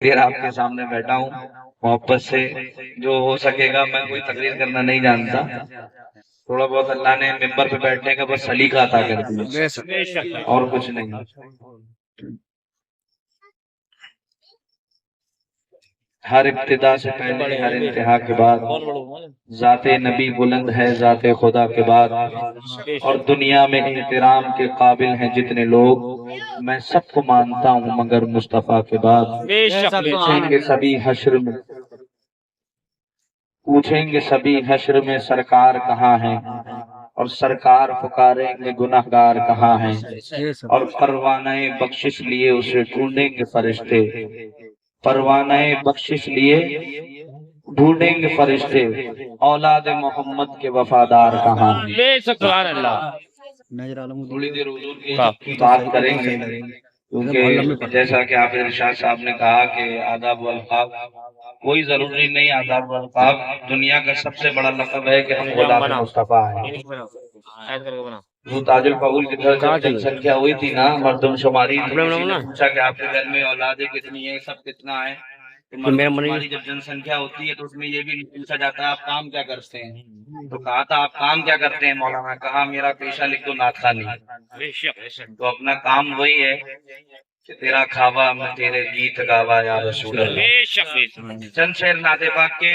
پھر آپ کے سامنے بیٹھا ہوں محبت سے، جو ہو سکے گا میں کوئی تقریر کرنا نہیں جانتا، تھوڑا بہت اللہ نے ممبر پہ بیٹھنے کا بس سلیقہ عطا کر دیا اور کچھ نہیں۔ ہر ابتدا سے پہلے ہر انتہا کے بعد ذات نبی بلند ہے ذات خدا کے بعد، اور دنیا میں احترام کے قابل ہیں جتنے لوگ، میں سب کو مانتا ہوں مگر مصطفیٰ کے بعد۔ پوچھیں گے سبھی حشر میں، پوچھیں گے سبھی حشر میں سرکار کہاں ہیں، اور سرکار پکاریں گے گناہگار کہاں ہیں، اور پروانہ بخشش لیے اسے ڈھونڈیں گے فرشتے، پروانہ بخشش لیے ڈھونڈیں گے فرشتے، اولاد محمد کے وفادار کہاں ہیں۔ تھوڑی دیر حضور کی بات کریں گے، کیونکہ جیسا کہ حافظ ارشاد صاحب نے کہا کہ آداب والقاب، کوئی ضروری نہیں آداب والقاب، دنیا کا سب سے بڑا لقب ہے کہ ہم غلام مصطفیٰ ہیں۔ وہ تاج القبول کی طرف جب جن سنکھیا ہوئی تھی نا، مردم شماری، تو کسی نے پوچھا کہ آپ کے گھر میں اولادیں کتنی ہیں، سب کتنا ہے؟ تو مردم شماری جب جن سنکھیا ہوتی ہے تو اس میں یہ بھی پوچھا جاتا ہے آپ کام کیا کرتے ہیں؟ تو کہا تھا آپ کام کیا کرتے ہیں مولانا؟ کہا میرا پیشہ لکھ دو نعت خوانی۔ تو اپنا کام وہی ہے کہ تیرا کھاوا میں تیرے گیت گاوا یا رسول اللہ۔ چند شعر نعت پاک کے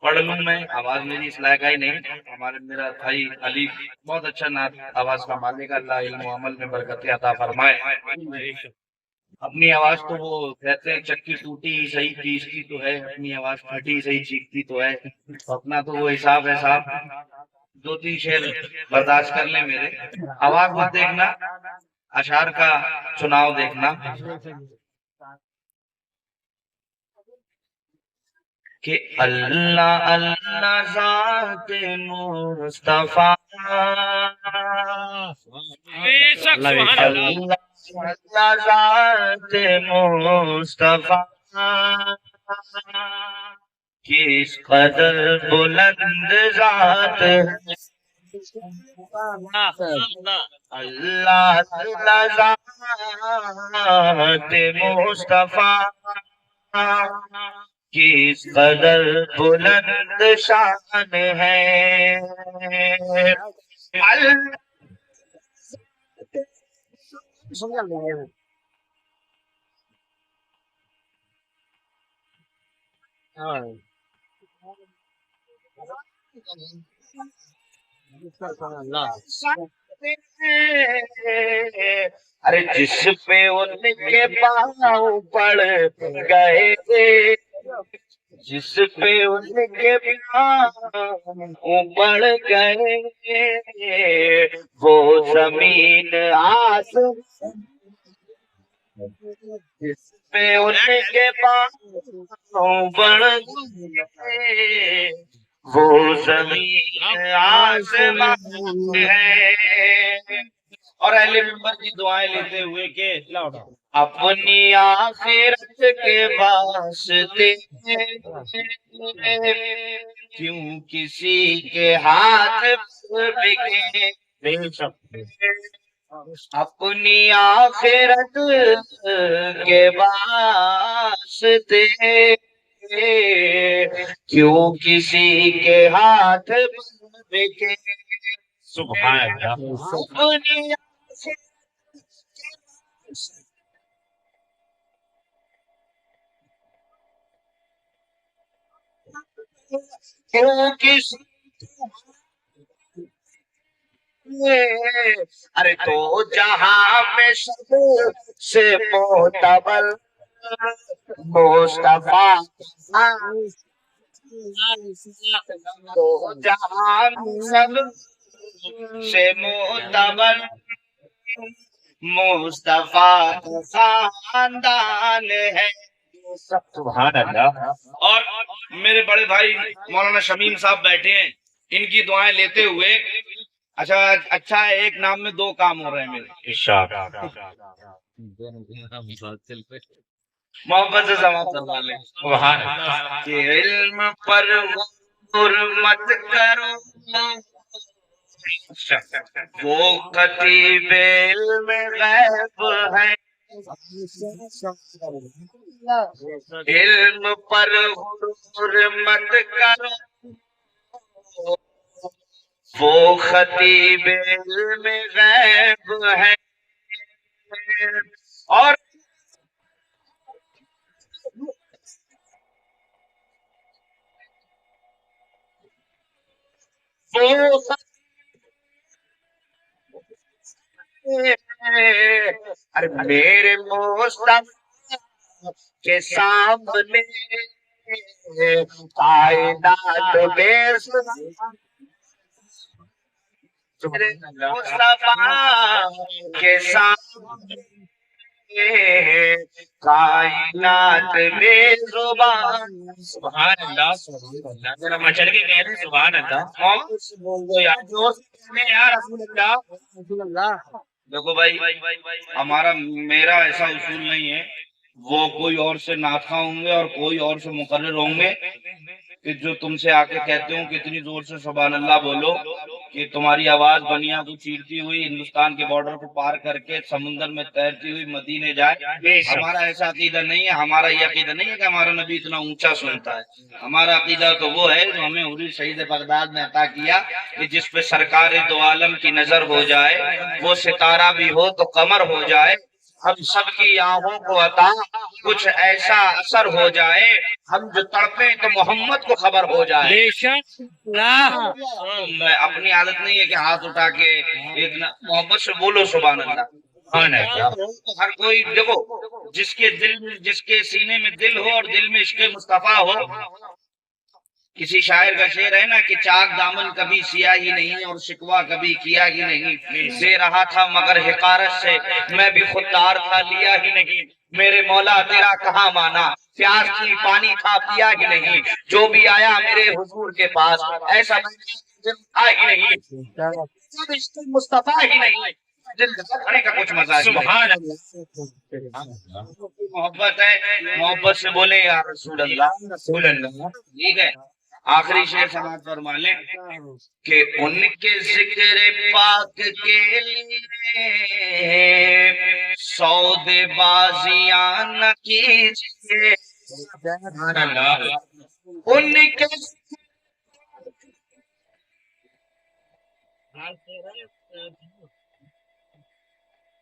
پڑھ لوں میں، آواز میری اس لائق ہی نہیں، ہمارے میرا بھائی علی بہت اچھا نعت آواز کا مالک، اللہ علم و عمل میں برکت عطا فرمائے۔ اپنی آواز تو وہ کہتے ہیں چکی ٹوٹی صحیح چیختی تو ہے، اپنی آواز پھٹی صحیح چیختی تو ہے، اپنا تو وہ حساب ہے صاحب۔ دو تین شعر برداشت کر لیں میرے، آواز مت دیکھنا، اشعار کا چناؤ دیکھنا کہ اللہ اللہ ذات مصطفیٰ، اللہ اللہ ذات مصطفیٰ، کس قدر بلند ذات ہے، اللہ اللہ ذات مصطفیٰ، کس قدر بلند شان ہے، ارے جس پہ ان کے پاؤں پڑ گئے، جس پہ ان کے پاؤں پڑ گئے، وہ زمین آسمان، جس پہ ان کے پاؤں پڑ گئے، وہ زمین آسمان ہے۔ اور اہل منبر کی دعائیں لیتے ہوئے کہ اپنی آخرت کے واسطے کیوں کسی کے ہاتھ بکے، اپنی آخرت کے واسطے کیوں کسی کے ہاتھ بکے، سبحان اللہ، اپنی کیوں کسی، ارے تو جہاں میں سب سے معتبر مصطفیٰ، تو جہاں میں سب سے معتبر مصطفیٰ کا خاندان ہے، سبحان اللہ۔ اور میرے بڑے بھائی مولانا شمیم صاحب بیٹھے ہیں، ان کی دعائیں لیتے ہوئے، اچھا ہے ایک نام میں دو کام ہو رہے ہیں میرے، ارشاد محبت سے سماعت کروا لیں، سبحان اللہ، کہ علم پر حرمت کرو، وہ خطیب علم غیب ہے، علم پر غرور مت کرو، وہ خطیب علم غیب ہے، اور وہ ارے میرے مصطفیٰ کے سامنے کائنات میں میرے مصطفیٰ کے سامنے کائنات میں زبان، سبحان اللہ سبحان اللہ، ذرا مچل کے کہہ رہے ہیں سبحان اللہ، محمد سے بول دو یار، جوش میں یار، رسول اللہ رسول اللہ۔ دیکھو بھائی، ہمارا میرا ایسا اصول نہیں ہے، وہ کوئی اور سے ناخواں ہوں گے اور کوئی اور سے مقرر ہوں گے کہ جو تم سے آ کے کہتے ہوں کہ اتنی زور سے سبحان اللہ بولو کہ تمہاری آواز بنیا کو چیرتی ہوئی ہندوستان کے بارڈر کو پار کر کے سمندر میں تیرتی ہوئی مدینے جائے۔ ہمارا ایسا عقیدہ نہیں ہے، ہمارا یہ عقیدہ نہیں ہے کہ ہمارا نبی اتنا اونچا سنتا ہے۔ ہمارا عقیدہ تو وہ ہے جو ہمیں حضور شہید بغداد نے عطا کیا کہ جس پہ سرکار دو عالم کی نظر ہو جائے، وہ ستارہ بھی ہو تو قمر ہو جائے، ہم سب کی آنکھوں کو عطا کچھ ایسا اثر ہو جائے، ہم جو تڑپیں تو محمد کو خبر ہو جائے۔ بے شک اپنی عادت نہیں ہے کہ ہاتھ اٹھا کے ایک محبت سے بولو سبحان اللہ۔ ہر کوئی دیکھو، جس کے دل میں، جس کے سینے میں دل ہو اور دل میں عشق مصطفیٰ ہو، کسی شاعر کا شعر ہے نا کہ چاک دامن کبھی سیا ہی نہیں اور شکوہ کبھی کیا ہی نہیں، دے رہا تھا مگر حقارت سے میں بھی خوددار تھا لیا ہی نہیں، میرے مولا تیرا کہاں مانا، پیاس کی پانی تھا پیا ہی نہیں، جو بھی آیا میرے حضور کے پاس ایسا تھا ہی نہیں، مصطفیٰ ہی نہیں، دل دھڑکنے کا کچھ مزہ ہے۔ سبحان اللہ، محبت ہے، محبت سے بولے یا رسول اللہ رسول اللہ۔ ٹھیک ہے، آخری شعر سماعت فرما لیں کہ ان کے ذکر پاک کے لیے سودے بازیاں نہ کیجیے، ان کے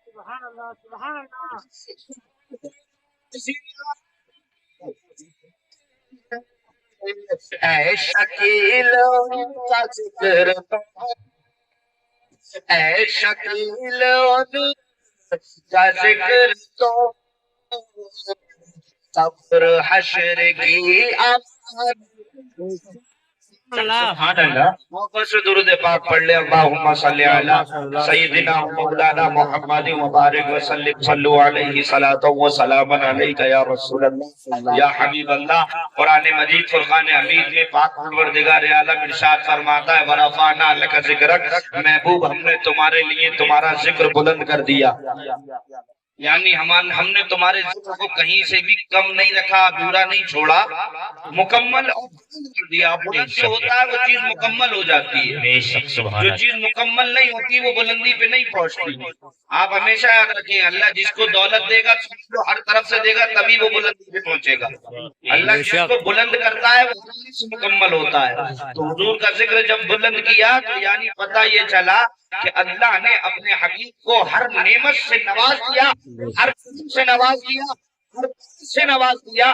سبحان اللہ سبحان اللہ، اے شکیل ان کا ذکر، اے شکیل ان کا ذکر تو قبر حشر کی آمد۔ سبحان اللہ، محبت سے درود پاک پڑھ لے، اللہم صلی علی سیدنا مولانا محمد مبارک وسلم، صلو علیہ صلاۃ و سلام علیک یا رسول اللہ یا حبیب اللہ۔ قرآن مجید فرقان حمید میں پاک پروردگار عالم ارشاد فرماتا ہے ورفعنا لک ذکرک، محبوب ہم نے تمہارے لیے تمہارا ذکر بلند کر دیا، یعنی ہم نے تمہارے ذکر کو کہیں سے بھی کم نہیں رکھا، ادھورا نہیں چھوڑا، مکمل اور بلند کر دیا۔ بلند جو ہوتا ہے وہ چیز مکمل ہو جاتی ہے، جو چیز مکمل نہیں ہوتی وہ بلندی پہ نہیں پہنچتی۔ آپ ہمیشہ یاد رکھیں، اللہ جس کو دولت دے گا تو ہر طرف سے دے گا تبھی وہ بلندی پہ پہنچے گا، اللہ جس کو بلند کرتا ہے وہ سے مکمل ہوتا ہے۔ تو حضور کا ذکر جب بلند کیا تو یعنی پتہ یہ چلا کہ اللہ نے اپنے حبیب کو ہر نعمت سے نواز دیا، ہر سے نواز دیا، ہر سے نواز دیا۔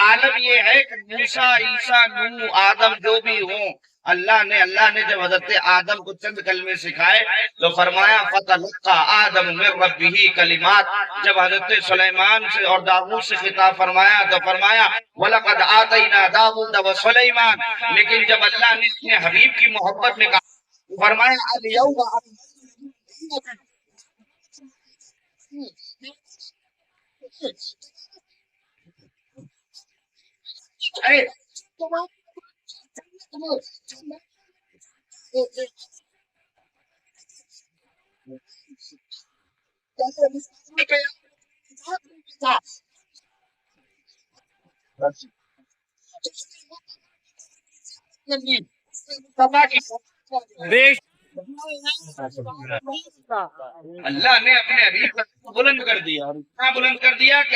عالم یہ ہے کہ موسیٰ، عیسیٰ، نوح، آدم جو بھی ہوں، اللہ نے جب حضرت آدم کو چند کلمے سکھائے تو فرمایا فَتَلَقَّىٰ آدَمُ مِن رَبِّهِ کلمات۔ جب حضرت سلیمان سے اور داؤد سے خطاب فرمایا تو فرمایا وَلَقَدْ آتَيْنَا دَاوُودَ وَسُلَيْمَانَ۔ لیکن جب اللہ نے اپنے حبیب کی محبت میں کہا فرمایا الْيَوْمَ اللہ نے اپنے حبیب کو بلند کر دیا، اور اتنا بلند کر دیا کہ